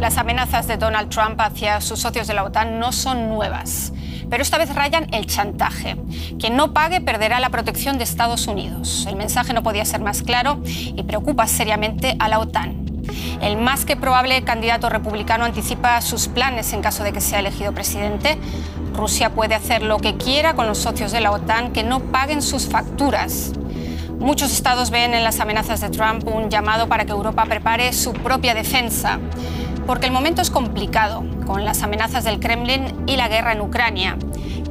Las amenazas de Donald Trump hacia sus socios de la OTAN no son nuevas, pero esta vez rayan el chantaje. Quien no pague perderá la protección de Estados Unidos. El mensaje no podía ser más claro y preocupa seriamente a la OTAN. El más que probable candidato republicano anticipa sus planes en caso de que sea elegido presidente. Rusia puede hacer lo que quiera con los socios de la OTAN que no paguen sus facturas. Muchos estados ven en las amenazas de Trump un llamado para que Europa prepare su propia defensa. Porque el momento es complicado, con las amenazas del Kremlin y la guerra en Ucrania.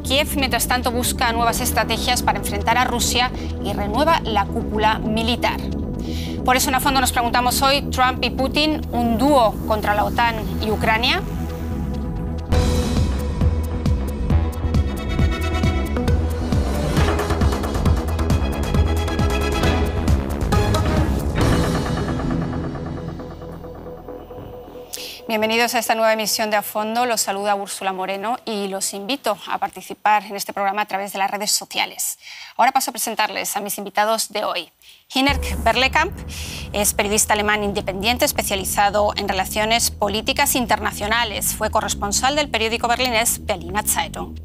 Kiev, mientras tanto, busca nuevas estrategias para enfrentar a Rusia y renueva la cúpula militar. Por eso, en A Fondo, nos preguntamos hoy, ¿Trump y Putin, un dúo contra la OTAN y Ucrania? Bienvenidos a esta nueva emisión de A Fondo. Los saluda Úrsula Moreno y los invito a participar en este programa a través de las redes sociales. Ahora paso a presentarles a mis invitados de hoy. Hinnerk Berlekamp es periodista alemán independiente especializado en relaciones políticas internacionales. Fue corresponsal del periódico berlinés Berliner Zeitung.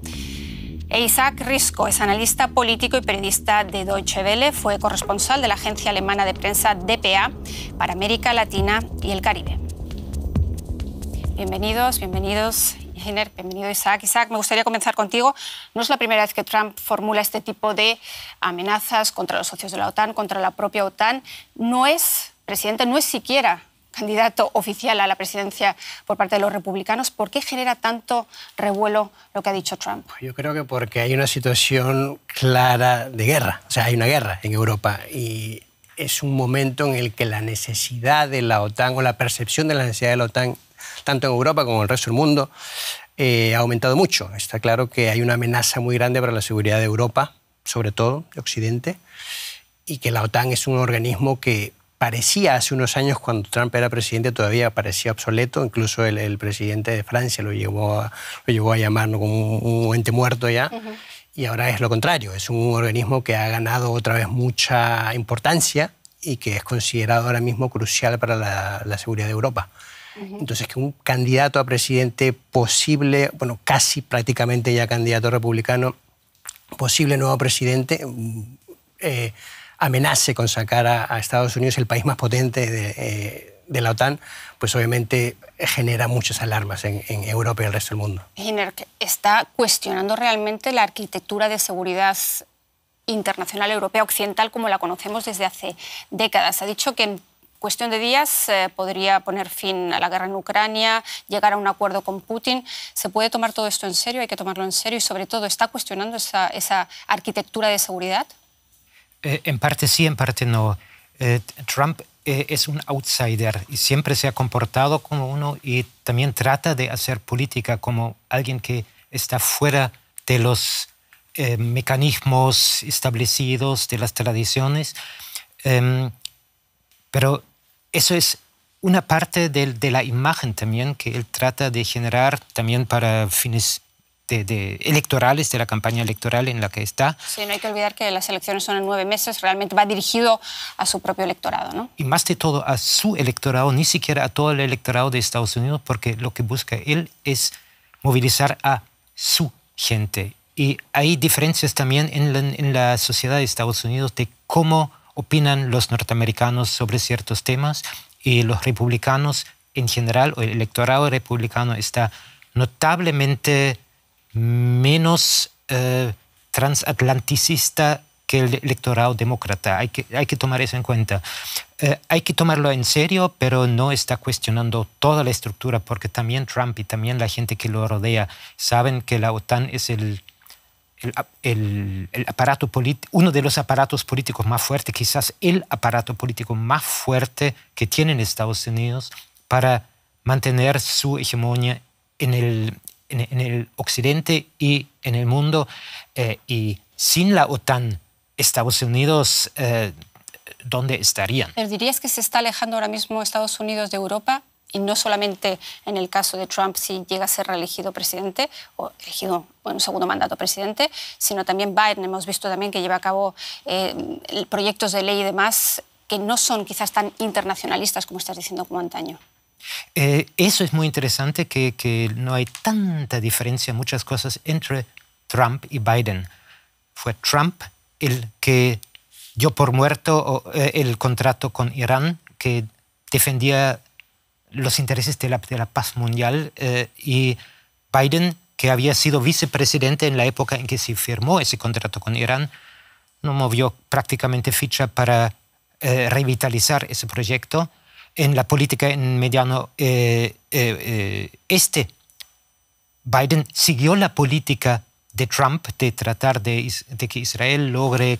Isaac Risko es analista político y periodista de Deutsche Welle. Fue corresponsal de la agencia alemana de prensa dpa para América Latina y el Caribe. Bienvenidos, Hinnerk, bienvenido Isaac. Isaac, me gustaría comenzar contigo. No es la primera vez que Trump formula este tipo de amenazas contra los socios de la OTAN, contra la propia OTAN. No es presidente, no es siquiera candidato oficial a la presidencia por parte de los republicanos. ¿Por qué genera tanto revuelo lo que ha dicho Trump? Yo creo que porque hay una situación clara de guerra. O sea, hay una guerra en Europa y es un momento en el que la necesidad de la OTAN o la percepción de la necesidad de la OTAN tanto en Europa como en el resto del mundo, ha aumentado mucho. Está claro que hay una amenaza muy grande para la seguridad de Europa, sobre todo de Occidente, y que la OTAN es un organismo que parecía hace unos años, cuando Trump era presidente, todavía parecía obsoleto. Incluso el presidente de Francia lo llegó a llamar como un ente muerto ya. Y ahora es lo contrario. Es un organismo que ha ganado otra vez mucha importancia y que es considerado ahora mismo crucial para la seguridad de Europa. Entonces, que un candidato a presidente posible, bueno, casi prácticamente ya candidato republicano, posible nuevo presidente, amenace con sacar a Estados Unidos, el país más potente de la OTAN, pues obviamente genera muchas alarmas en Europa y el resto del mundo. Hinnerk, ¿está cuestionando realmente la arquitectura de seguridad internacional europea occidental como la conocemos desde hace décadas? Ha dicho que en cuestión de días podría poner fin a la guerra en Ucrania, llegar a un acuerdo con Putin. ¿Se puede tomar todo esto en serio? ¿Hay que tomarlo en serio? Y sobre todo, ¿está cuestionando esa arquitectura de seguridad? En parte sí, en parte no. Trump es un outsider y siempre se ha comportado como uno y también trata de hacer política como alguien que está fuera de los mecanismos establecidos, de las tradiciones. Pero eso es una parte de la imagen también que él trata de generar también para fines electorales, de la campaña electoral en la que está. Sí, no hay que olvidar que las elecciones son en 9 meses, realmente va dirigido a su propio electorado, ¿no? Y más de todo a su electorado, ni siquiera a todo el electorado de Estados Unidos, porque lo que busca él es movilizar a su gente. Y hay diferencias también en la sociedad de Estados Unidos de cómo opinan los norteamericanos sobre ciertos temas y los republicanos en general, o el electorado republicano está notablemente menos transatlanticista que el electorado demócrata. Hay que tomar eso en cuenta. Hay que tomarlo en serio, pero no está cuestionando toda la estructura, porque también Trump y también la gente que lo rodea saben que la OTAN es aparato uno de los aparatos políticos más fuertes, quizás el aparato político más fuerte que tienen Estados Unidos para mantener su hegemonía en el occidente y en el mundo. Y sin la OTAN, Estados Unidos, ¿dónde estarían? ¿Pero dirías que se está alejando ahora mismo Estados Unidos de Europa? Y no solamente en el caso de Trump, si llega a ser reelegido presidente o elegido en un segundo mandato presidente, sino también Biden. Hemos visto también que lleva a cabo proyectos de ley y demás que no son quizás tan internacionalistas como estás diciendo como antaño. Eso es muy interesante, que no hay tanta diferencia en muchas cosas entre Trump y Biden. Fue Trump el que dio por muerto el contrato con Irán, que defendía los intereses de la paz mundial, y Biden, que había sido vicepresidente en la época en que se firmó ese contrato con Irán, no movió prácticamente ficha para revitalizar ese proyecto. En la política en mediano Biden siguió la política de Trump de tratar de que Israel logre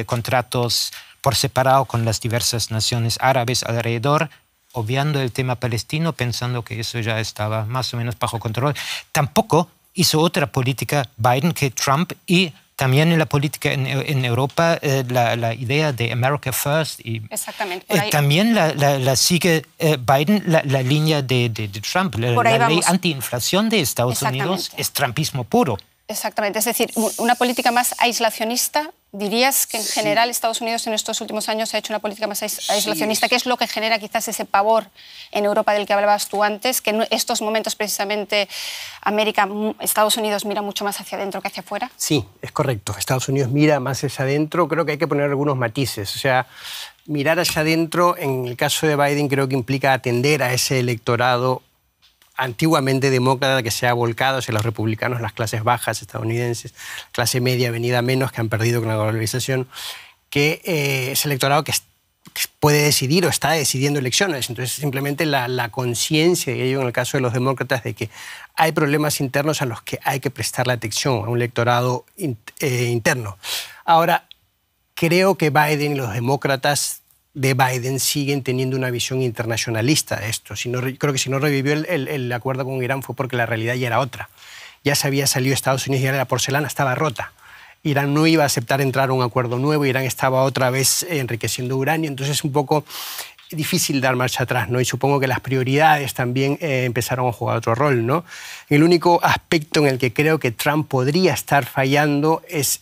contratos por separado con las diversas naciones árabes alrededor, obviando el tema palestino, pensando que eso ya estaba más o menos bajo control. Tampoco hizo otra política Biden que Trump, y también en la política en Europa, la idea de America First. Y, exactamente. También la sigue Biden, la línea de Trump. La ley antiinflación de Estados Unidos es trumpismo puro. Exactamente, es decir, una política más aislacionista. ¿Dirías que en general Estados Unidos en estos últimos años ha hecho una política más aislacionista? ¿Qué es lo que genera quizás ese pavor en Europa del que hablabas tú antes? Que en estos momentos precisamente Estados Unidos mira mucho más hacia adentro que hacia afuera. Sí, es correcto. Estados Unidos mira más hacia adentro. Creo que hay que poner algunos matices. O sea, mirar hacia adentro, en el caso de Biden, creo que implica atender a ese electorado antiguamente demócrata que se ha volcado hacia los republicanos, las clases bajas estadounidenses, clase media venida menos, que han perdido con la globalización, que es electorado que puede decidir o está decidiendo elecciones. Entonces, simplemente la conciencia de ello, en el caso de los demócratas, de que hay problemas internos a los que hay que prestarle atención a un electorado interno. Ahora, creo que Biden y los demócratas de Biden siguen teniendo una visión internacionalista de esto. Creo que si no revivió el acuerdo con Irán fue porque la realidad ya era otra. Ya se había salido Estados Unidos y ya la porcelana estaba rota. Irán no iba a aceptar entrar a un acuerdo nuevo, Irán estaba otra vez enriqueciendo uranio, entonces es un poco difícil dar marcha atrás, ¿no? Y supongo que las prioridades también empezaron a jugar otro rol, ¿no? El único aspecto en el que creo que Trump podría estar fallando es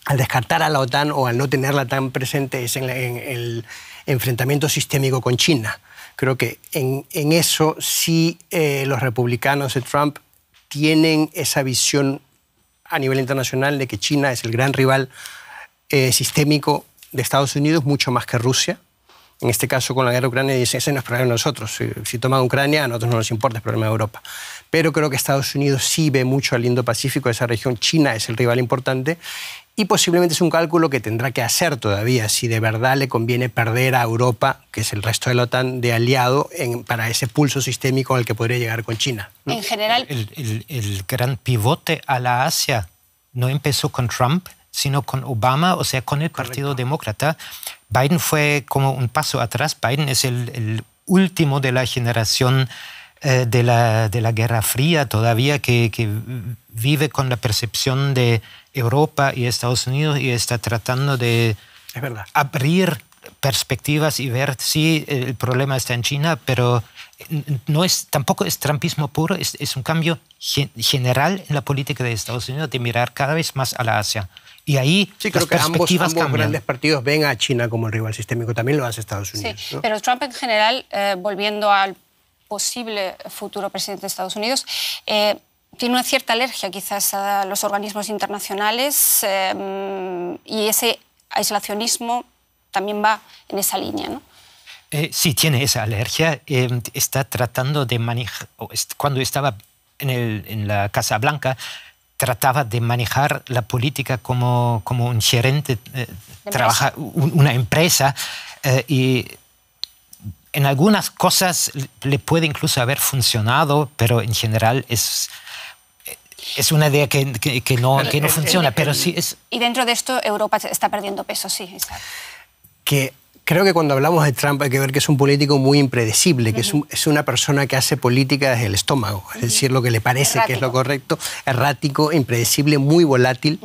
al descartar a la OTAN o al no tenerla tan presente, es en el enfrentamiento sistémico con China. Creo que en eso sí los republicanos de Trump tienen esa visión a nivel internacional de que China es el gran rival sistémico de Estados Unidos, mucho más que Rusia. En este caso, con la guerra de Ucrania, dicen, ese no es problema de nosotros. Si toman Ucrania, a nosotros no nos importa, es problema de Europa. Pero creo que Estados Unidos sí ve mucho al Indo-Pacífico, esa región. China es el rival importante. Y posiblemente es un cálculo que tendrá que hacer todavía, si de verdad le conviene perder a Europa, que es el resto de la OTAN, de aliado para ese pulso sistémico al que podría llegar con China, ¿no? En general, el gran pivote a la Asia no empezó con Trump, sino con Obama, o sea, con el Partido Demócrata. Biden fue como un paso atrás. Biden es el último de la generación de la Guerra Fría todavía, que vive con la percepción de Europa y Estados Unidos y está tratando de abrir perspectivas y ver si el problema está en China, pero tampoco es trumpismo puro, es un cambio general en la política de Estados Unidos de mirar cada vez más a la Asia. Y ahí sí, creo que ambos grandes partidos ven a China como el rival sistémico, también lo hace Estados Unidos. Sí, ¿no? Pero Trump en general, volviendo al posible futuro presidente de Estados Unidos, tiene una cierta alergia quizás a los organismos internacionales y ese aislacionismo también va en esa línea, ¿no? Sí, tiene esa alergia. Está tratando de manejar, cuando estaba en la Casa Blanca, trataba de manejar la política como un gerente, trabaja una empresa y en algunas cosas le puede incluso haber funcionado, pero en general es una idea que no funciona, pero sí es... Y dentro de esto Europa está perdiendo peso, sí. Exacto. Que creo que cuando hablamos de Trump hay que ver que es un político muy impredecible, que es una persona que hace política desde el estómago, es decir, lo que le parece que es lo correcto, errático, impredecible, muy volátil,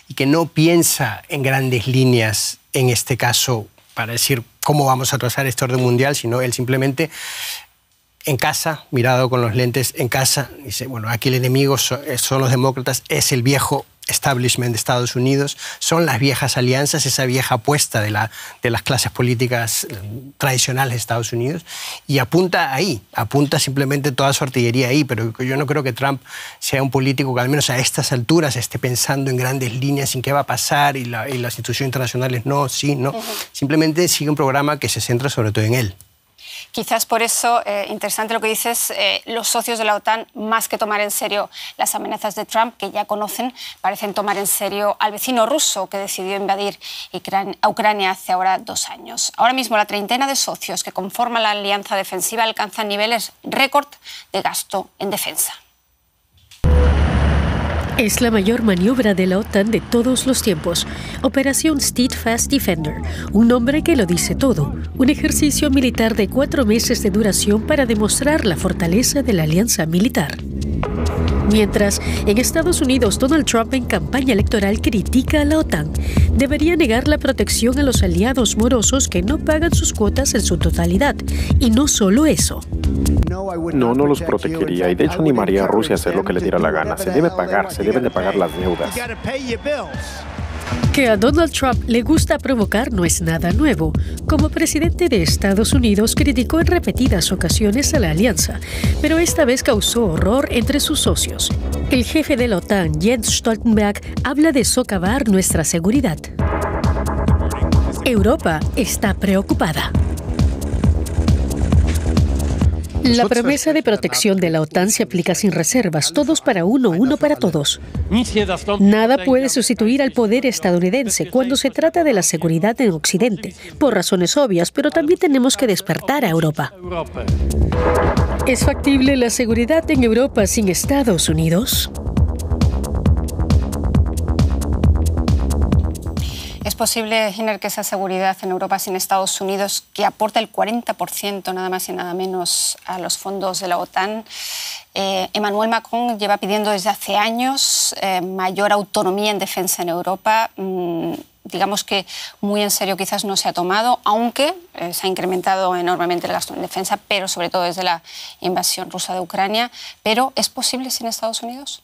y que no piensa en grandes líneas, en este caso, para decir cómo vamos a trazar este orden mundial, sino él simplemente en casa, mirado con los lentes en casa, dice, bueno, aquí el enemigo son los demócratas, es el viejo establishment de Estados Unidos, son las viejas alianzas, esa vieja apuesta de las clases políticas tradicionales de Estados Unidos, y apunta ahí, apunta simplemente toda su artillería ahí, pero yo no creo que Trump sea un político que al menos a estas alturas esté pensando en grandes líneas en qué va a pasar y las instituciones internacionales no, sí, no. Simplemente sigue un programa que se centra sobre todo en él. Quizás por eso, interesante lo que dices, los socios de la OTAN, más que tomar en serio las amenazas de Trump, que ya conocen, parecen tomar en serio al vecino ruso que decidió invadir a Ucrania hace ahora 2 años. Ahora mismo la treintena de socios que conforman la alianza defensiva alcanzan niveles récord de gasto en defensa. Es la mayor maniobra de la OTAN de todos los tiempos. Operación Steadfast Defender, un nombre que lo dice todo. Un ejercicio militar de 4 meses de duración para demostrar la fortaleza de la alianza militar. Mientras, en Estados Unidos, Donald Trump en campaña electoral critica a la OTAN. Debería negar la protección a los aliados morosos que no pagan sus cuotas en su totalidad. Y no solo eso. No los protegería y de hecho animaría a Rusia a hacer lo que le diera la gana. Se deben de pagar las deudas. Que a Donald Trump le gusta provocar no es nada nuevo. Como presidente de Estados Unidos criticó en repetidas ocasiones a la alianza, pero esta vez causó horror entre sus socios. El jefe de la OTAN, Jens Stoltenberg, habla de socavar nuestra seguridad. Europa está preocupada. La promesa de protección de la OTAN se aplica sin reservas, todos para uno, uno para todos. Nada puede sustituir al poder estadounidense cuando se trata de la seguridad en Occidente, por razones obvias, pero también tenemos que despertar a Europa. ¿Es factible la seguridad en Europa sin Estados Unidos? ¿Es posible, Giner, que esa seguridad en Europa sin Estados Unidos, que aporta el 40% nada más y nada menos a los fondos de la OTAN, Emmanuel Macron lleva pidiendo desde hace años mayor autonomía en defensa en Europa? Digamos que muy en serio quizás no se ha tomado, aunque se ha incrementado enormemente el gasto en defensa, pero sobre todo desde la invasión rusa de Ucrania. ¿Pero es posible sin Estados Unidos?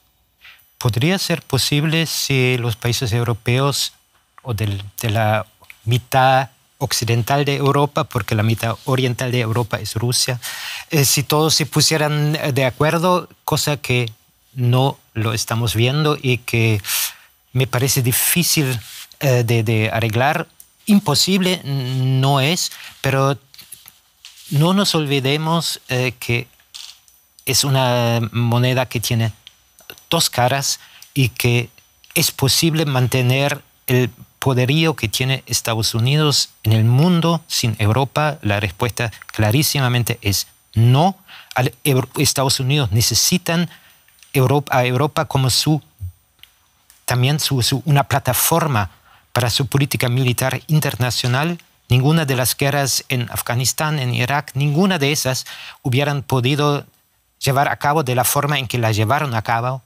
Podría ser posible si los países europeos o de la mitad occidental de Europa, porque la mitad oriental de Europa es Rusia, si todos se pusieran de acuerdo, cosa que no lo estamos viendo y que me parece difícil de arreglar. Imposible no es, pero no nos olvidemos que es una moneda que tiene 2 caras y que es posible mantener el poderío que tiene Estados Unidos en el mundo sin Europa. La respuesta clarísimamente es no. Estados Unidos necesitan a Europa como también una plataforma para su política militar internacional. Ninguna de las guerras en Afganistán, en Irak, ninguna de esas hubieran podido llevar a cabo de la forma en que la llevaron a cabo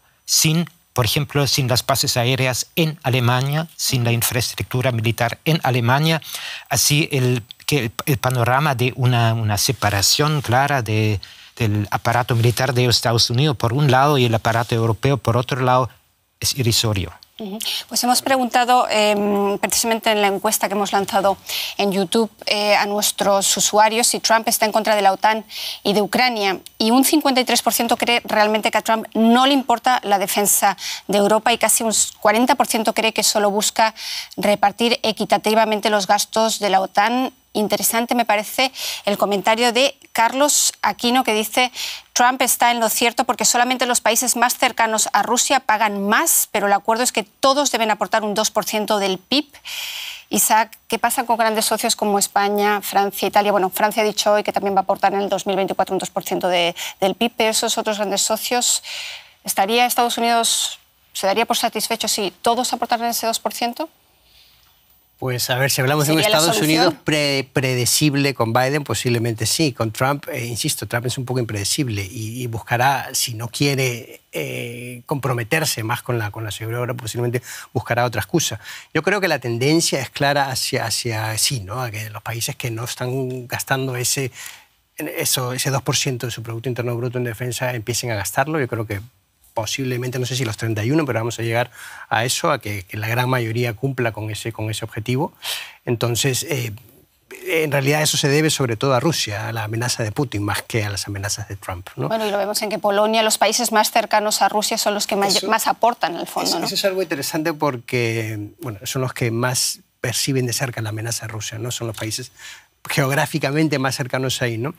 por ejemplo, sin las bases aéreas en Alemania, sin la infraestructura militar en Alemania. Así el panorama de una separación clara del aparato militar de Estados Unidos por un lado y el aparato europeo por otro lado es irrisorio. Pues hemos preguntado precisamente en la encuesta que hemos lanzado en YouTube a nuestros usuarios si Trump está en contra de la OTAN y de Ucrania, y un 53% cree realmente que a Trump no le importa la defensa de Europa y casi un 40% cree que solo busca repartir equitativamente los gastos de la OTAN. Interesante me parece el comentario de Carlos Aquino, que dice: Trump está en lo cierto porque solamente los países más cercanos a Rusia pagan más, pero el acuerdo es que todos deben aportar un 2% del PIB. Isaac, ¿qué pasa con grandes socios como España, Francia, Italia? Bueno, Francia ha dicho hoy que también va a aportar en el 2024 un 2% del PIB, pero esos otros grandes socios, ¿estaría Estados Unidos, se daría por satisfecho si todos aportaran ese 2%? Pues a ver, si hablamos de un Estados Unidos predecible con Biden, posiblemente sí. Con Trump, insisto, Trump es un poco impredecible y buscará, si no quiere comprometerse más con la seguridad, posiblemente buscará otra excusa. Yo creo que la tendencia es clara hacia sí, ¿no? A que los países que no están gastando ese 2% de su Producto Interno Bruto en defensa empiecen a gastarlo. Yo creo que posiblemente, no sé si los 31, pero vamos a llegar a eso, a que la gran mayoría cumpla con ese objetivo. Entonces, en realidad eso se debe sobre todo a Rusia, a la amenaza de Putin, más que a las amenazas de Trump, ¿no? Bueno, y lo vemos en que Polonia, los países más cercanos a Rusia, son los que más aportan al fondo, ¿no? Eso es algo interesante porque, bueno, son los que más perciben de cerca la amenaza de Rusia, ¿no? Son los países geográficamente más cercanos ahí, ¿no?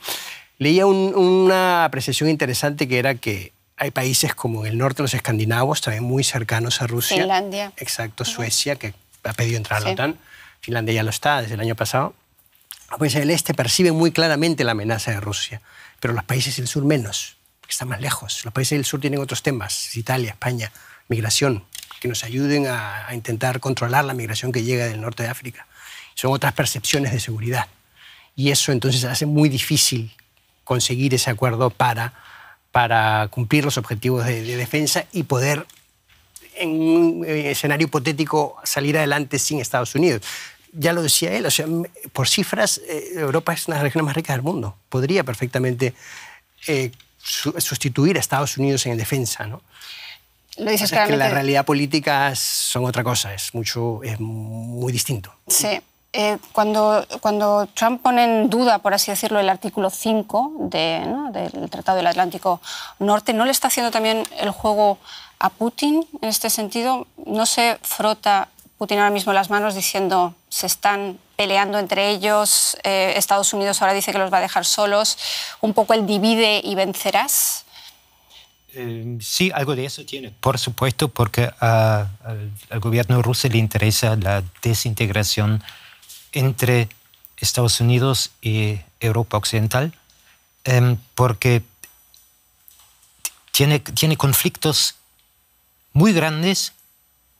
Leía una apreciación interesante que era que hay países como en el norte, los escandinavos, también muy cercanos a Rusia. Finlandia. Exacto, Suecia, que ha pedido entrar a la OTAN. Finlandia ya lo está desde el año pasado. Los países del este perciben muy claramente la amenaza de Rusia, pero los países del sur menos, porque están más lejos. Los países del sur tienen otros temas, Italia, España, migración, que nos ayuden a intentar controlar la migración que llega del norte de África. Son otras percepciones de seguridad. Y eso entonces hace muy difícil conseguir ese acuerdo para cumplir los objetivos de defensa y poder, en un escenario hipotético, salir adelante sin Estados Unidos. Ya lo decía él, o sea, por cifras, Europa es una de las regiones más ricas del mundo. Podría perfectamente sustituir a Estados Unidos en defensa, ¿no? Lo dices claramente. Que la claramente. realidad política son otra cosa, es muy distinto. Sí. Cuando Trump pone en duda, por así decirlo, el artículo 5 del Tratado del Atlántico Norte, ¿no le está haciendo también el juego a Putin en este sentido? ¿No se frota Putin ahora mismo las manos diciendo se están peleando entre ellos, Estados Unidos ahora dice que los va a dejar solos, un poco el divide y vencerás? Sí, algo de eso tiene, por supuesto, porque al gobierno ruso le interesa la desintegración entre Estados Unidos y Europa Occidental, porque tiene conflictos muy grandes,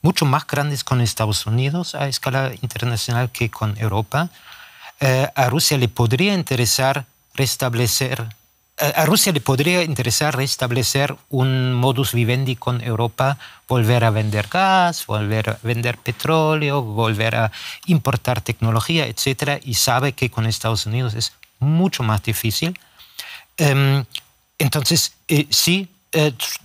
mucho más grandes con Estados Unidos a escala internacional que con Europa. A Rusia le podría interesar restablecer un modus vivendi con Europa, volver a vender gas, volver a vender petróleo, volver a importar tecnología, etc. Y sabe que con Estados Unidos es mucho más difícil. Entonces, sí,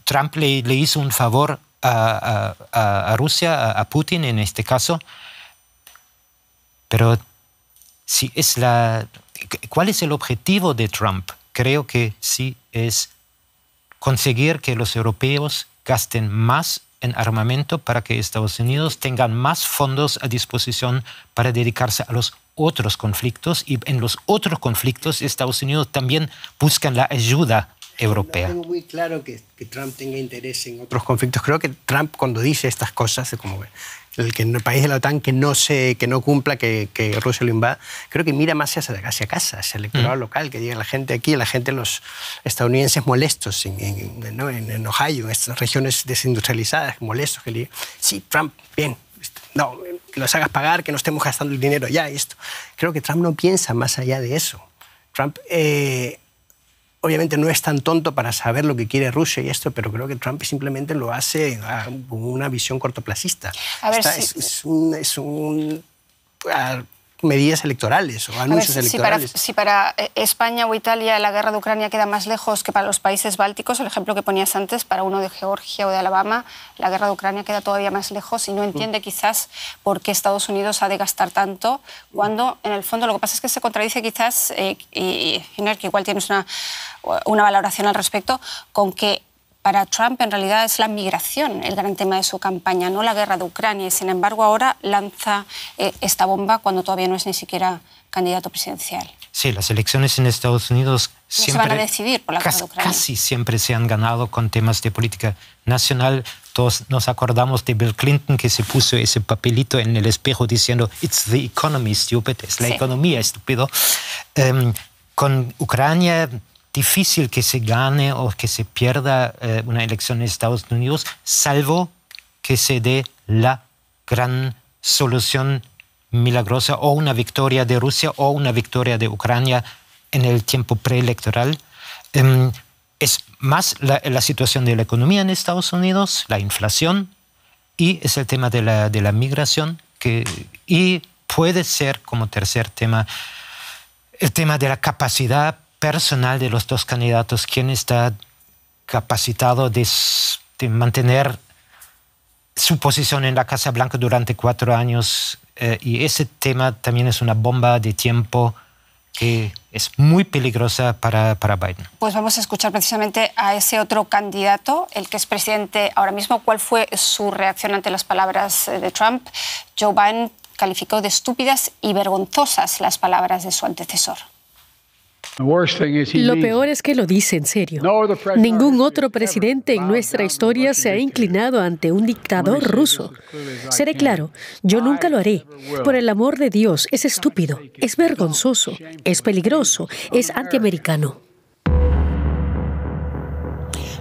Trump le hizo un favor a Rusia, a Putin en este caso, pero sí ¿cuál es el objetivo de Trump? Creo que sí es conseguir que los europeos gasten más en armamento para que Estados Unidos tengan más fondos a disposición para dedicarse a los otros conflictos, y en los otros conflictos Estados Unidos también buscan la ayuda europea. No tengo muy claro que Trump tenga interés en otros conflictos. Creo que Trump, cuando dice estas cosas, como que en el país de la OTAN que no cumpla, que Rusia lo invada, creo que mira más hacia casa, hacia el electorado local, que llega la gente aquí, los estadounidenses molestos en Ohio, en estas regiones desindustrializadas, molestos, que le digan, sí, Trump, bien, no, que los hagas pagar, que no estemos gastando el dinero ya, esto. Creo que Trump no piensa más allá de eso. Trump obviamente no es tan tonto para saber lo que quiere Rusia y esto, pero creo que Trump simplemente lo hace con una visión cortoplacista. A ver, medidas electorales o anuncios electorales. Si para España o Italia la guerra de Ucrania queda más lejos que para los países bálticos, el ejemplo que ponías antes, para uno de Georgia o de Alabama, la guerra de Ucrania queda todavía más lejos y no entiende quizás por qué Estados Unidos ha de gastar tanto, cuando en el fondo lo que pasa es que se contradice quizás, y que igual tienes una valoración al respecto, con que para Trump en realidad es la migración el gran tema de su campaña, no la guerra de Ucrania, y sin embargo ahora lanza esta bomba cuando todavía no es ni siquiera candidato presidencial. Sí, las elecciones en Estados Unidos siempre, se van a decidir por la guerra de Ucrania. Casi siempre se han ganado con temas de política nacional. Todos nos acordamos de Bill Clinton, que se puso ese papelito en el espejo diciendo "It's the economy, stupid", es la economía, estúpido. Con Ucrania, difícil que se gane o que se pierda una elección en Estados Unidos, salvo que se dé la gran solución milagrosa, o una victoria de Rusia o una victoria de Ucrania en el tiempo preelectoral. Es más la situación de la economía en Estados Unidos, la inflación, y es el tema de la migración, y puede ser como tercer tema el tema de la capacidad personal de los dos candidatos, quién está capacitado de mantener su posición en la Casa Blanca durante 4 años. Y ese tema también es una bomba de tiempo que es muy peligrosa para Biden. Pues vamos a escuchar precisamente a ese otro candidato, el que es presidente ahora mismo. ¿Cuál fue su reacción ante las palabras de Trump? Joe Biden calificó de estúpidas y vergonzosas las palabras de su antecesor. Lo peor es que lo dice en serio. Ningún otro presidente en nuestra historia se ha inclinado ante un dictador ruso. Seré claro, yo nunca lo haré. Por el amor de Dios, es estúpido, es vergonzoso, es peligroso, es antiamericano.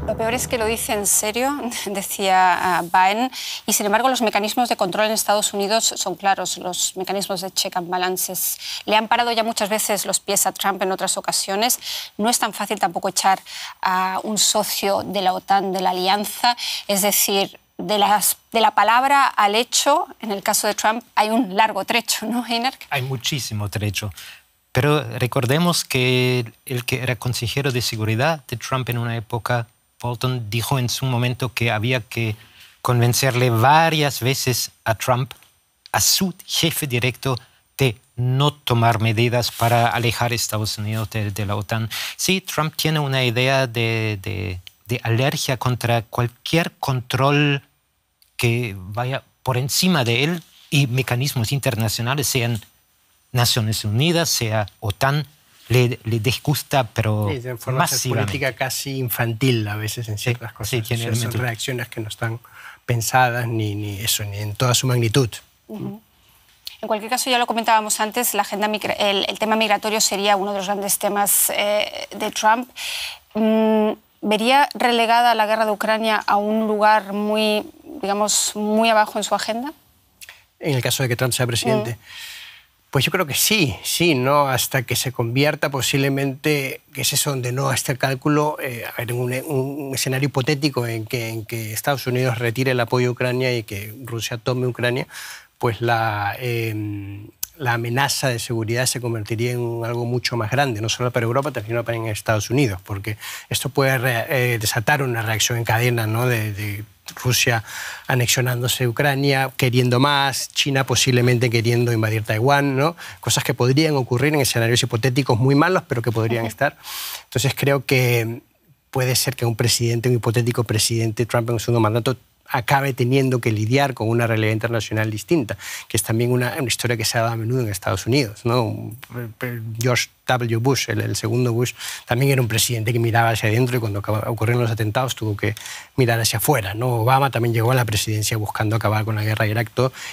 Lo peor es que lo dice en serio, decía Biden, y sin embargo los mecanismos de control en Estados Unidos son claros, los mecanismos de check and balances. Le han parado ya muchas veces los pies a Trump en otras ocasiones. No es tan fácil tampoco echar a un socio de la OTAN, de la alianza, es decir, de la palabra al hecho, en el caso de Trump, hay un largo trecho, ¿no, Einar? Hay muchísimo trecho. Pero recordemos que el que era consejero de seguridad de Trump en una época, Bolton, dijo en su momento que había que convencerle varias veces a Trump, a su jefe directo, de no tomar medidas para alejar a Estados Unidos de la OTAN. Sí, Trump tiene una idea de alergia contra cualquier control que vaya por encima de él y mecanismos internacionales, sean Naciones Unidas, sea OTAN. Le disgusta, pero sí, de forma política casi infantil a veces en ciertas cosas. Sí, tiene son reacciones que no están pensadas ni en toda su magnitud. Uh-huh. En cualquier caso, ya lo comentábamos antes, la agenda el tema migratorio sería uno de los grandes temas de Trump. ¿Vería relegada la guerra de Ucrania a un lugar muy, digamos, muy abajo en su agenda? En el caso de que Trump sea presidente. Pues yo creo que sí, ¿no? Hasta que se convierta posiblemente, que es eso donde no está el cálculo, en un escenario hipotético en que Estados Unidos retire el apoyo a Ucrania y que Rusia tome Ucrania, pues la amenaza de seguridad se convertiría en algo mucho más grande, no solo para Europa, sino para en Estados Unidos, porque esto puede desatar una reacción en cadena, ¿no? de Rusia anexionándose Ucrania, queriendo más, China posiblemente queriendo invadir Taiwán, ¿no? Cosas que podrían ocurrir en escenarios hipotéticos muy malos, pero que podrían estar. Entonces creo que puede ser que un hipotético presidente Trump en un segundo mandato acabe teniendo que lidiar con una realidad internacional distinta, que es también una historia que se ha dado a menudo en Estados Unidos, ¿no? George W. Bush, el segundo Bush, también era un presidente que miraba hacia adentro y cuando ocurrieron los atentados tuvo que mirar hacia afuera, ¿no? Obama también llegó a la presidencia buscando acabar con la guerra de Irak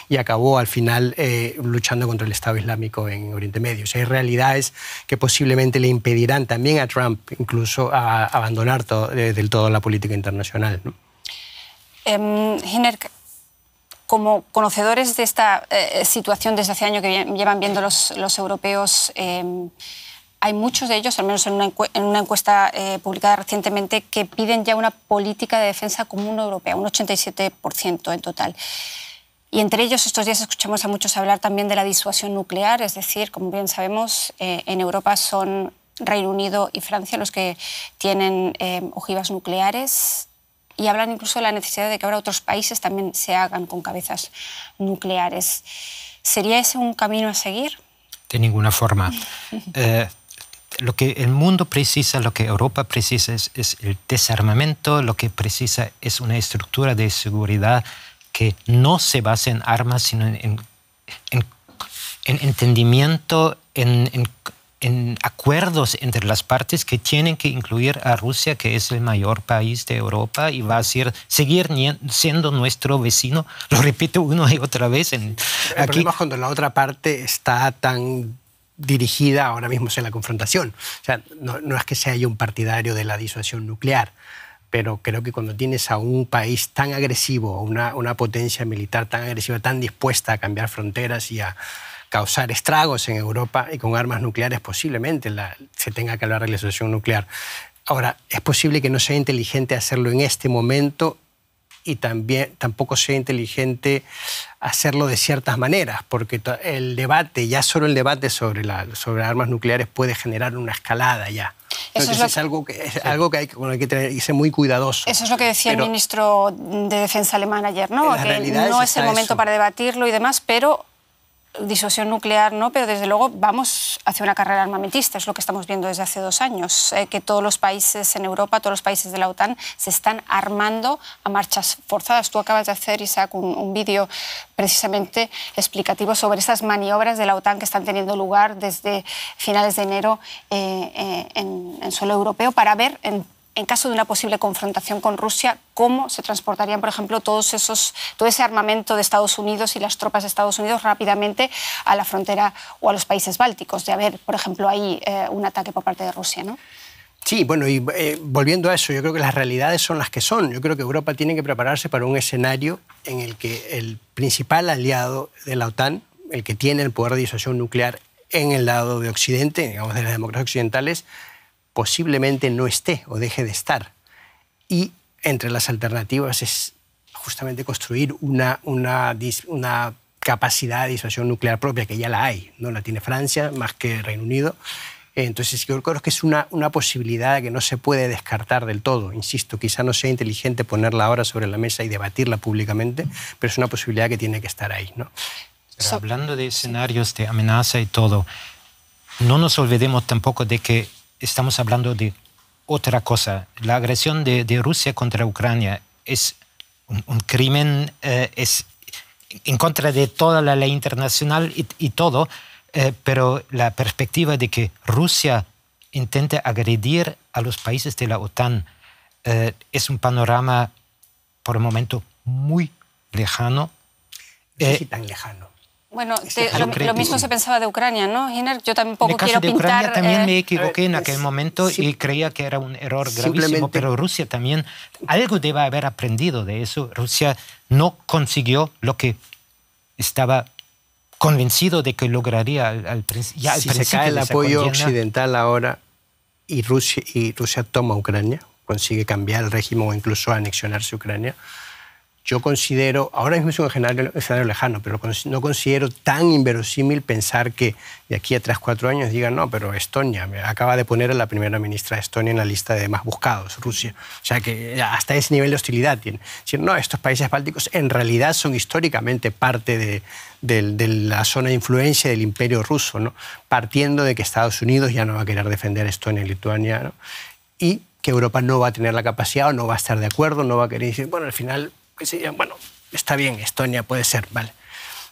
y acabó al final luchando contra el Estado Islámico en Oriente Medio. O sea, hay realidades que posiblemente le impedirán también a Trump incluso a abandonar del todo la política internacional, ¿no? Giner, como conocedores de esta situación desde hace años que llevan viendo los europeos, hay muchos de ellos, al menos en una encuesta publicada recientemente, que piden ya una política de defensa común europea, un 87% en total. Y entre ellos estos días escuchamos a muchos hablar también de la disuasión nuclear, es decir, como bien sabemos, en Europa son Reino Unido y Francia los que tienen ojivas nucleares. Y hablan incluso de la necesidad de que ahora otros países también se hagan con cabezas nucleares. ¿Sería ese un camino a seguir? De ninguna forma. Lo que el mundo precisa, lo que Europa precisa es el desarmamento, lo que precisa es una estructura de seguridad que no se base en armas, sino en entendimiento, en acuerdos entre las partes que tienen que incluir a Rusia, que es el mayor país de Europa y va a seguir siendo nuestro vecino. Lo repito una y otra vez. El problema es cuando la otra parte está tan dirigida ahora mismo en la confrontación. O sea, no es que sea yo un partidario de la disuasión nuclear, pero creo que cuando tienes a un país tan agresivo, una potencia militar tan agresiva, tan dispuesta a cambiar fronteras y a causar estragos en Europa y con armas nucleares, posiblemente se tenga que hablar de la disuasión nuclear. Ahora, es posible que no sea inteligente hacerlo en este momento y tampoco sea inteligente hacerlo de ciertas maneras, porque el debate, ya solo el debate sobre armas nucleares puede generar una escalada ya. Entonces es algo que hay que ser muy cuidadoso. Eso es lo que decía el ministro de Defensa alemán ayer, ¿no? Que no es el momento para debatirlo y demás, pero disuasión nuclear no, pero desde luego vamos hacia una carrera armamentista, es lo que estamos viendo desde hace 2 años, que todos los países en Europa, todos los países de la OTAN se están armando a marchas forzadas. Tú acabas de hacer, Isaac, un vídeo precisamente explicativo sobre esas maniobras de la OTAN que están teniendo lugar desde finales de enero en suelo europeo para ver en caso de una posible confrontación con Rusia, cómo se transportarían, por ejemplo, todo ese armamento de Estados Unidos y las tropas de Estados Unidos rápidamente a la frontera o a los países bálticos, de haber, por ejemplo, ahí un ataque por parte de Rusia, ¿no? Sí, bueno, y volviendo a eso, yo creo que las realidades son las que son. Yo creo que Europa tiene que prepararse para un escenario en el que el principal aliado de la OTAN, el que tiene el poder de disuasión nuclear en el lado de Occidente, digamos, de las democracias occidentales, posiblemente no esté o deje de estar. Y entre las alternativas es justamente construir una capacidad de disuasión nuclear propia, que ya la hay, ¿no? La tiene Francia más que Reino Unido. Entonces yo creo que es una posibilidad que no se puede descartar del todo. Insisto, quizá no sea inteligente ponerla ahora sobre la mesa y debatirla públicamente, pero es una posibilidad que tiene que estar ahí, ¿no? Pero hablando de escenarios de amenaza y todo, no nos olvidemos tampoco de que estamos hablando de otra cosa. La agresión de Rusia contra Ucrania es un crimen, es en contra de toda la ley internacional y todo, pero la perspectiva de que Rusia intente agredir a los países de la OTAN es un panorama, por el momento, muy lejano. No sé si tan lejano. Bueno, lo mismo se pensaba de Ucrania, ¿no, Giner? Yo tampoco quiero pintar... En el caso de Ucrania también me equivoqué en aquel momento y creía que era un error gravísimo, pero Rusia también algo debe haber aprendido de eso. Rusia no consiguió lo que estaba convencido de que lograría al principio. Si se cae el apoyo occidental ahora y Rusia toma Ucrania, consigue cambiar el régimen o incluso anexionarse Ucrania, yo considero, ahora mismo es un escenario lejano, pero no considero tan inverosímil pensar que de aquí a 3-4 años digan, no, pero Estonia, acaba de poner a la primera ministra de Estonia en la lista de más buscados, Rusia. O sea que hasta ese nivel de hostilidad tiene. Es decir, no, estos países bálticos en realidad son históricamente parte de la zona de influencia del imperio ruso, ¿no? Partiendo de que Estados Unidos ya no va a querer defender a Estonia y Lituania, ¿no? Y que Europa no va a tener la capacidad o no va a estar de acuerdo, no va a querer decir, bueno, al final... bueno, está bien, Estonia puede ser, vale.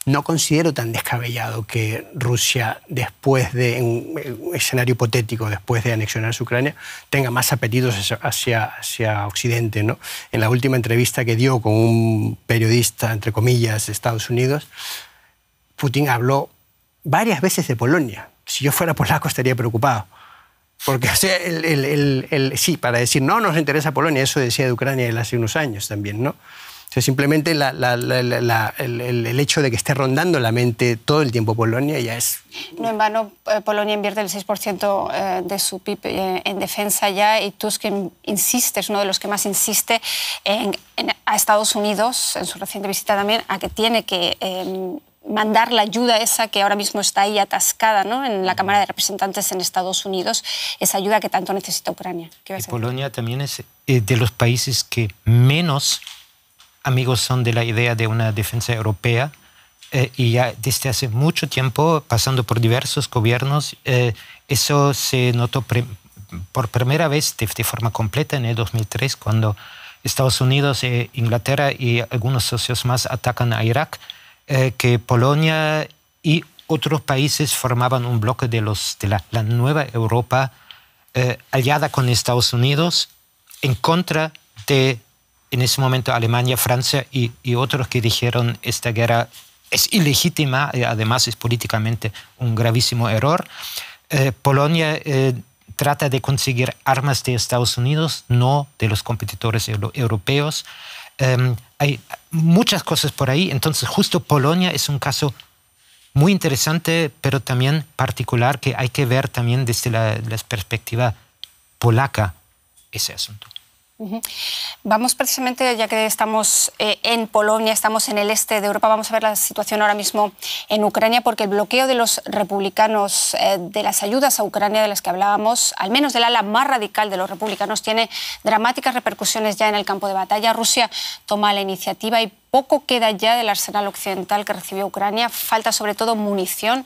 No considero tan descabellado que Rusia, después de un escenario hipotético, después de anexionar Ucrania, tenga más apetitos hacia Occidente, ¿no? En la última entrevista que dio con un periodista, entre comillas, de Estados Unidos, Putin habló varias veces de Polonia. Si yo fuera polaco estaría preocupado. Porque, o sea, sí, para decir, no nos interesa Polonia, eso decía de Ucrania él hace unos años también, ¿no? O sea, simplemente el hecho de que esté rondando la mente todo el tiempo Polonia ya es... No en vano, Polonia invierte el 6% de su PIB en defensa ya, y Tusk insiste, es uno de los que más insiste a Estados Unidos, en su reciente visita también, a que tiene que... mandar la ayuda esa que ahora mismo está ahí atascada, ¿no? En la Cámara de Representantes en Estados Unidos, esa ayuda que tanto necesita Ucrania. Y Polonia también es de los países que menos amigos son de la idea de una defensa europea, y ya desde hace mucho tiempo, pasando por diversos gobiernos, eso se notó por primera vez de forma completa en el 2003, cuando Estados Unidos, Inglaterra y algunos socios más atacan a Irak, que Polonia y otros países formaban un bloque de la nueva Europa aliada con Estados Unidos en contra de, en ese momento, Alemania, Francia y otros que dijeron esta guerra es ilegítima y además es políticamente un gravísimo error. Polonia trata de conseguir armas de Estados Unidos, no de los competidores europeos. Hay muchas cosas por ahí, entonces justo Polonia es un caso muy interesante, pero también particular, que hay que ver también desde la perspectiva polaca ese asunto. Vamos precisamente, ya que estamos en Polonia, estamos en el este de Europa, vamos a ver la situación ahora mismo en Ucrania, porque el bloqueo de los republicanos de las ayudas a Ucrania de las que hablábamos, al menos del ala más radical de los republicanos, tiene dramáticas repercusiones ya en el campo de batalla. Rusia toma la iniciativa y poco queda ya del arsenal occidental que recibió Ucrania. Falta sobre todo munición.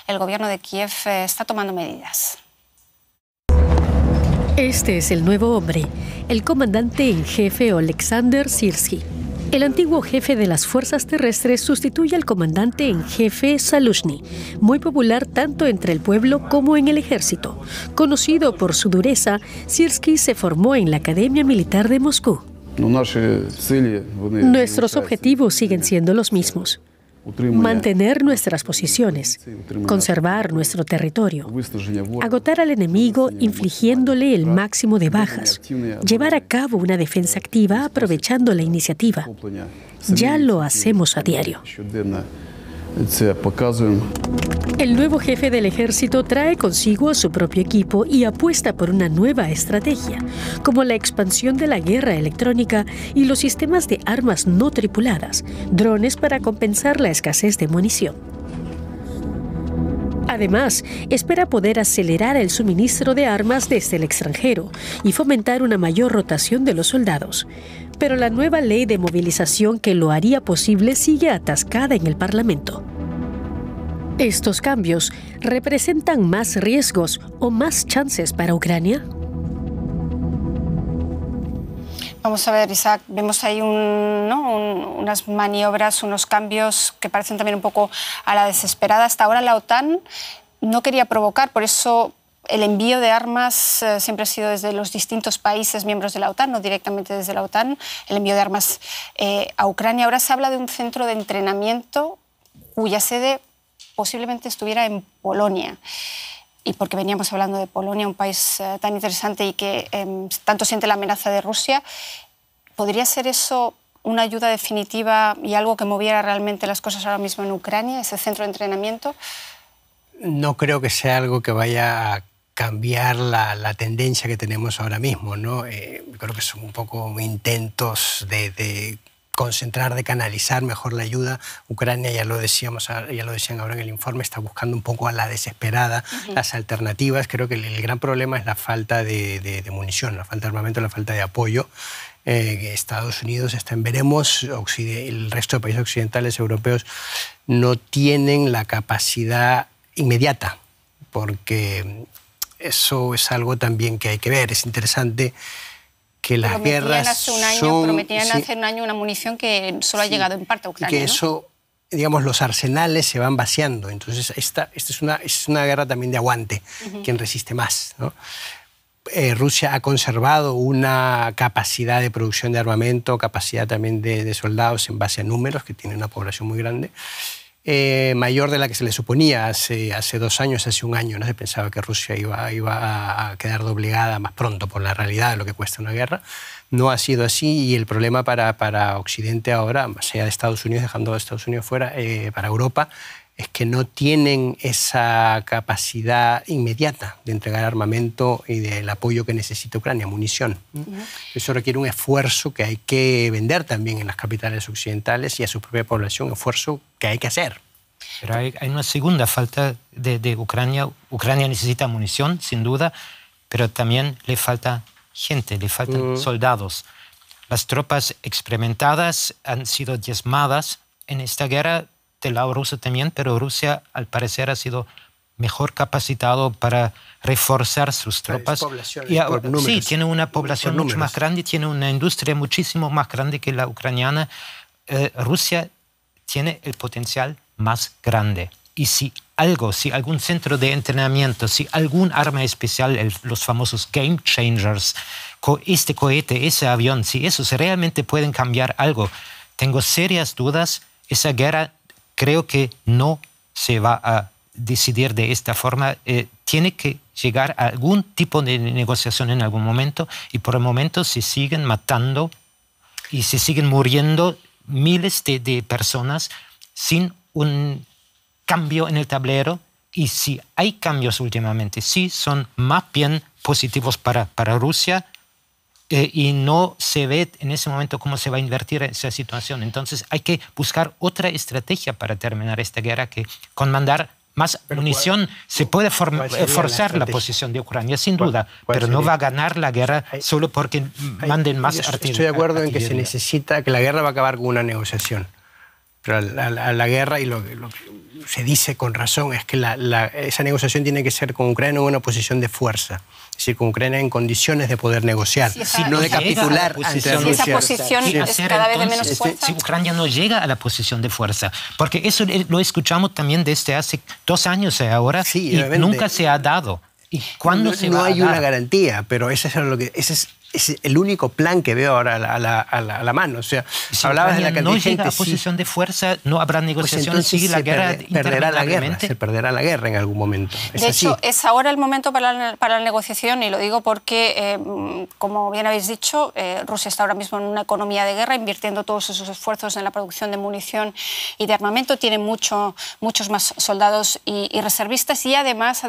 El gobierno de Kiev está tomando medidas. Este es el nuevo hombre, el comandante en jefe Oleksandr Syrski. El antiguo jefe de las fuerzas terrestres sustituye al comandante en jefe Zaluzhny, muy popular tanto entre el pueblo como en el ejército. Conocido por su dureza, Syrski se formó en la Academia Militar de Moscú. Nuestros objetivos siguen siendo los mismos. Mantener nuestras posiciones, conservar nuestro territorio, agotar al enemigo infligiéndole el máximo de bajas, llevar a cabo una defensa activa aprovechando la iniciativa. Ya lo hacemos a diario. El nuevo jefe del ejército trae consigo a su propio equipo y apuesta por una nueva estrategia, como la expansión de la guerra electrónica y los sistemas de armas no tripuladas, drones para compensar la escasez de munición. Además, espera poder acelerar el suministro de armas desde el extranjero y fomentar una mayor rotación de los soldados. Pero la nueva ley de movilización que lo haría posible sigue atascada en el Parlamento. ¿Estos cambios representan más riesgos o más chances para Ucrania? Vamos a ver, Isaac, vemos ahí unas maniobras, unos cambios que parecen también un poco a la desesperada. Hasta ahora la OTAN no quería provocar, por eso el envío de armas siempre ha sido desde los distintos países miembros de la OTAN, no directamente desde la OTAN, el envío de armas a Ucrania. Ahora se habla de un centro de entrenamiento cuya sede posiblemente estuviera en Polonia. Y porque veníamos hablando de Polonia, un país tan interesante y que tanto siente la amenaza de Rusia, ¿podría ser eso una ayuda definitiva y algo que moviera realmente las cosas ahora mismo en Ucrania, ese centro de entrenamiento? No creo que sea algo que vaya a cambiar la tendencia que tenemos ahora mismo, ¿no? Creo que son un poco intentos de concentrar, de canalizar mejor la ayuda. Ucrania, ya lo decían ahora en el informe, está buscando un poco a la desesperada las alternativas. Creo que el gran problema es la falta de munición, la falta de armamento, la falta de apoyo. Estados Unidos está en veremos, el resto de países occidentales europeos no tienen la capacidad inmediata, porque eso es algo también que hay que ver. Es interesante que las guerras prometían hace un año una munición que solo ha llegado en parte a Ucrania. Y que eso, digamos, los arsenales se van vaciando. Entonces, esta es una guerra también de aguante. ¿Quién resiste más, ¿no? Rusia ha conservado una capacidad de producción de armamento, capacidad también de soldados en base a números, que tiene una población muy grande. Mayor de la que se le suponía hace 2 años, hace un año. No se pensaba que Rusia iba a quedar doblegada más pronto por la realidad de lo que cuesta una guerra. No ha sido así y el problema para Occidente ahora, más allá de Estados Unidos, dejando a Estados Unidos fuera, para Europa, es que no tienen esa capacidad inmediata de entregar armamento y del apoyo que necesita Ucrania, munición. Eso requiere un esfuerzo que hay que vender también en las capitales occidentales y a su propia población, un esfuerzo que hay que hacer. Pero hay una segunda falta de Ucrania. Ucrania necesita munición, sin duda, pero también le falta gente, le faltan soldados. Las tropas experimentadas han sido diezmadas en esta guerra, del lado ruso también, pero Rusia al parecer ha sido mejor capacitado para reforzar sus tropas. Sí, tiene una población mucho más grande, tiene una industria muchísimo más grande que la ucraniana. Rusia tiene el potencial más grande. Y si algún centro de entrenamiento, si algún arma especial, los famosos game changers, este cohete, ese avión, si esos realmente pueden cambiar algo, tengo serias dudas. Esa guerra creo que no se va a decidir de esta forma. Tiene que llegar a algún tipo de negociación en algún momento y por el momento se siguen matando y se siguen muriendo miles de personas sin un cambio en el tablero. Y si hay cambios últimamente, sí son más bien positivos para Rusia, y no se ve en ese momento cómo se va a invertir esa situación. Entonces hay que buscar otra estrategia para terminar esta guerra, que con mandar más munición se puede forzar la posición de Ucrania, sin duda, pero no va a ganar la guerra solo porque manden más artillería. Estoy de acuerdo en que se necesita, que la guerra va a acabar con una negociación. Pero a la guerra, y lo que se dice con razón, es que esa negociación tiene que ser con Ucrania en una posición de fuerza. Es decir, con Ucrania en condiciones de poder negociar, no de capitular ante Rusia. Si esa posición es cada vez de menos fuerza. Si Ucrania no llega a la posición de fuerza, porque eso lo escuchamos también desde hace 2 años ahora, y nunca se ha dado. ¿Y cuándo se va a dar? No hay una garantía, pero ese es el único plan que veo ahora a la mano. O sea, si hablabas de la cantidad no de gente. llega a posición de fuerza, no habrá negociaciones, sigue la guerra se perderá la guerra en algún momento. De hecho, es ahora el momento para la negociación, y lo digo porque, como bien habéis dicho, Rusia está ahora mismo en una economía de guerra, invirtiendo todos sus esfuerzos en la producción de munición y de armamento. Tiene muchos más soldados y reservistas, y además,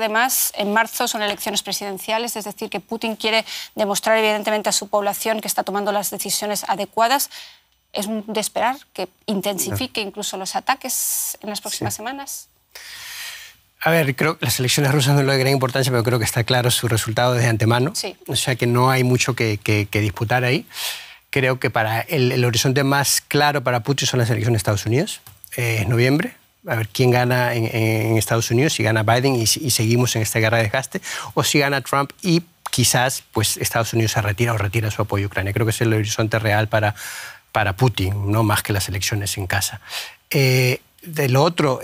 en marzo son elecciones presidenciales, es decir, que Putin quiere demostrar evidentemente a su población que está tomando las decisiones adecuadas. Es de esperar que intensifique incluso los ataques en las próximas semanas. A ver, creo que las elecciones rusas no son de gran importancia, pero creo que está claro su resultado desde antemano. Sí. O sea que no hay mucho que disputar ahí. Creo que para el horizonte más claro para Putin son las elecciones de Estados Unidos. Es noviembre. A ver quién gana en Estados Unidos, si gana Biden y seguimos en esta guerra de desgaste, o si gana Trump y quizás pues, Estados Unidos se retira o retira su apoyo a Ucrania. Creo que es el horizonte real para Putin, no más que las elecciones en casa. De lo otro,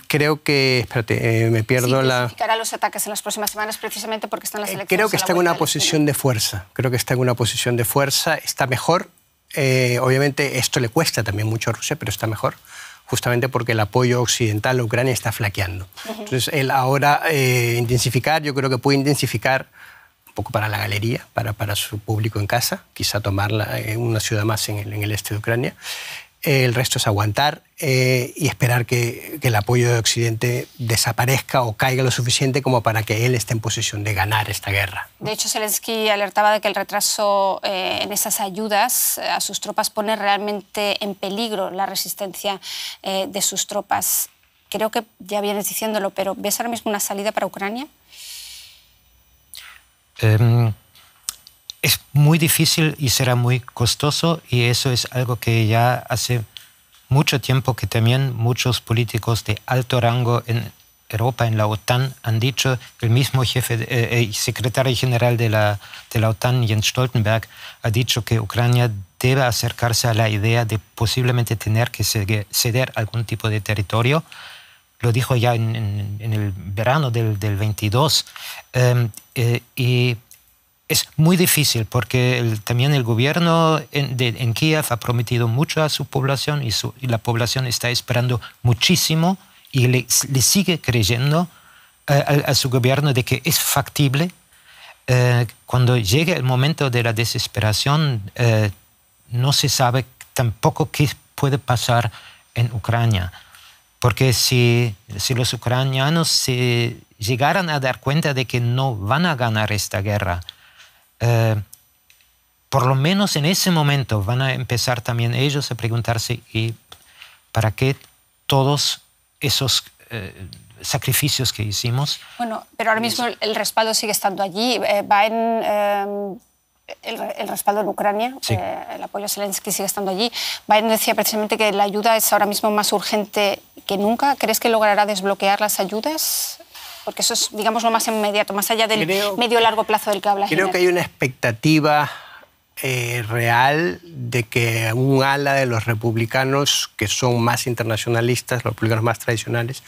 creo que... Espérate, me pierdo la... Intensificará los ataques en las próximas semanas precisamente porque están las elecciones. Creo que está en una posición de fuerza. Creo que está en una posición de fuerza. Está mejor. Obviamente esto le cuesta también mucho a Rusia, pero está mejor, justamente porque el apoyo occidental a Ucrania está flaqueando. Entonces, él ahora intensificar, yo creo que puede intensificar un poco para la galería, para su público en casa, quizá tomarla en una ciudad más en el este de Ucrania. El resto es aguantar y esperar que el apoyo de Occidente desaparezca o caiga lo suficiente como para que él esté en posición de ganar esta guerra. De hecho, Zelensky alertaba de que el retraso en esas ayudas a sus tropas pone realmente en peligro la resistencia de sus tropas. Creo que ya vienes diciéndolo, pero ¿ves ahora mismo una salida para Ucrania? Es muy difícil y será muy costoso, y eso es algo que ya hace mucho tiempo que también muchos políticos de alto rango en Europa, en la OTAN, han dicho. El mismo secretario general de la OTAN, Jens Stoltenberg, ha dicho que Ucrania debe acercarse a la idea de posiblemente tener que ceder algún tipo de territorio. Lo dijo ya en el verano del 22. Y es muy difícil porque también el gobierno en Kiev ha prometido mucho a su población y la población está esperando muchísimo y le sigue creyendo a su gobierno de que es factible. Cuando llegue el momento de la desesperación, no se sabe tampoco qué puede pasar en Ucrania. Porque si los ucranianos se llegaran a dar cuenta de que no van a ganar esta guerra, por lo menos en ese momento van a empezar también ellos a preguntarse ¿y para qué todos esos sacrificios que hicimos? Bueno, pero ahora mismo el respaldo sigue estando allí. Biden, el respaldo en Ucrania, sí. El apoyo a Zelensky sigue estando allí. Biden decía precisamente que la ayuda es ahora mismo más urgente que nunca. ¿Crees que logrará desbloquear las ayudas? Porque eso es, digamos, lo más inmediato, más allá del medio-largo plazo del que habla. Creo que hay una expectativa real de que un ala de los republicanos, que son más internacionalistas, los republicanos más tradicionales,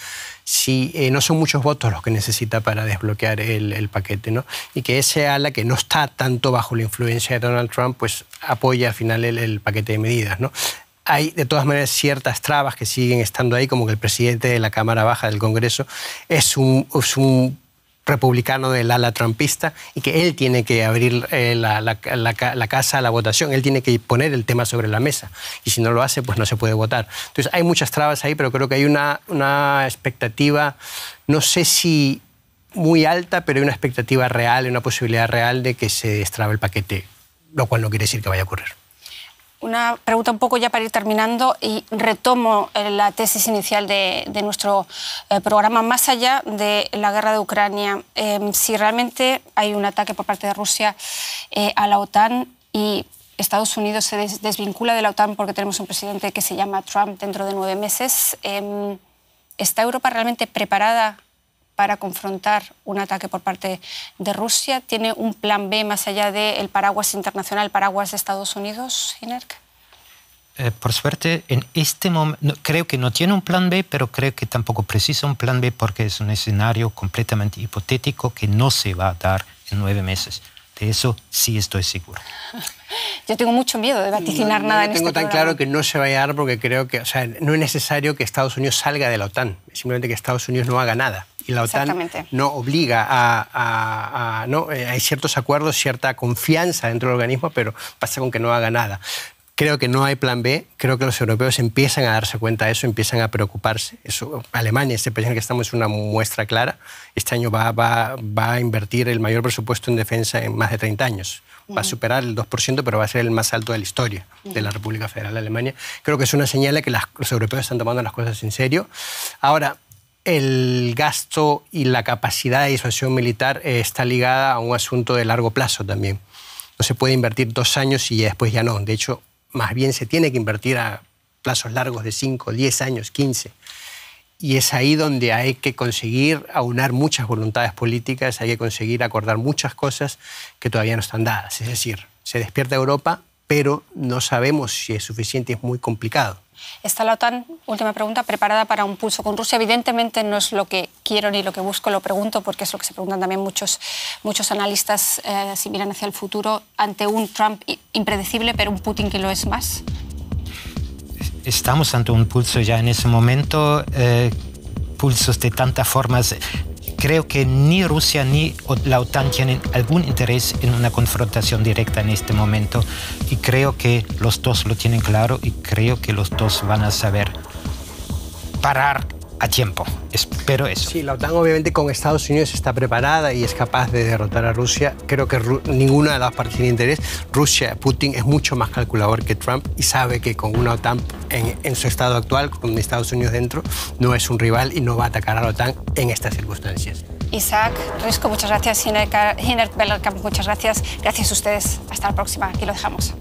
no son muchos votos los que necesita para desbloquear el paquete, ¿no? Y que ese ala, que no está tanto bajo la influencia de Donald Trump, pues apoya al final el paquete de medidas, ¿no? Hay, de todas maneras, ciertas trabas que siguen estando ahí, como que el presidente de la Cámara Baja del Congreso es un republicano del ala trumpista y que él tiene que abrir la casa a la votación, él tiene que poner el tema sobre la mesa y si no lo hace, pues no se puede votar. Entonces hay muchas trabas ahí, pero creo que hay una expectativa, no sé si muy alta, pero hay una expectativa real, una posibilidad real de que se destrabe el paquete lo cual no quiere decir que vaya a ocurrir. Una pregunta un poco ya para ir terminando y retomo la tesis inicial de nuestro programa. Más allá de la guerra de Ucrania, si realmente hay un ataque por parte de Rusia a la OTAN y Estados Unidos se desvincula de la OTAN porque tenemos un presidente que se llama Trump dentro de 9 meses, ¿está Europa realmente preparada para confrontar un ataque por parte de Rusia? ¿Tiene un plan B más allá del paraguas internacional, el paraguas de Estados Unidos, Hinerk? Por suerte, en este momento, creo que no tiene un plan B, pero creo que tampoco precisa un plan B porque es un escenario completamente hipotético que no se va a dar en 9 meses. De eso sí estoy seguro. Yo tengo mucho miedo de vaticinar nada en este programa. No tengo tan claro que no se vaya a dar porque creo que, o sea, no es necesario que Estados Unidos salga de la OTAN, simplemente que Estados Unidos no haga nada. Y la OTAN no obliga ¿no? Hay ciertos acuerdos, cierta confianza dentro del organismo, pero pasa con que no haga nada. Creo que no hay plan B, creo que los europeos empiezan a darse cuenta de eso, empiezan a preocuparse. Eso, Alemania, este país en el que estamos, es una muestra clara. Este año va a invertir el mayor presupuesto en defensa en más de 30 años. Va a superar el 2%, pero va a ser el más alto de la historia de la República Federal de Alemania. Creo que es una señal de que los europeos están tomando las cosas en serio. Ahora, el gasto y la capacidad de disuasión militar está ligada a un asunto de largo plazo también. No se puede invertir 2 años y después ya no. De hecho, más bien se tiene que invertir a plazos largos de 5, 10 años, 15. Y es ahí donde hay que conseguir aunar muchas voluntades políticas, hay que conseguir acordar muchas cosas que todavía no están dadas. Es decir, se despierta Europa, pero no sabemos si es suficiente, es muy complicado. ¿Está la OTAN, última pregunta, preparada para un pulso con Rusia? Evidentemente no es lo que quiero ni lo que busco, lo pregunto porque es lo que se preguntan también muchos analistas si miran hacia el futuro ante un Trump impredecible, pero un Putin que lo es más. Estamos ante un pulso ya en ese momento, pulsos de tantas formas. Creo que ni Rusia ni la OTAN tienen algún interés en una confrontación directa en este momento y creo que los dos lo tienen claro y creo que los dos van a saber parar a tiempo. Espero eso. Sí, la OTAN obviamente con Estados Unidos está preparada y es capaz de derrotar a Rusia. Creo que ninguna de las partes tiene interés. Rusia, Putin es mucho más calculador que Trump y sabe que con una OTAN en su estado actual, con Estados Unidos dentro, no es un rival y no va a atacar a la OTAN en estas circunstancias. Isaac Risco, muchas gracias. Hinerk Bellerkamp, muchas gracias. Gracias a ustedes. Hasta la próxima. Aquí lo dejamos.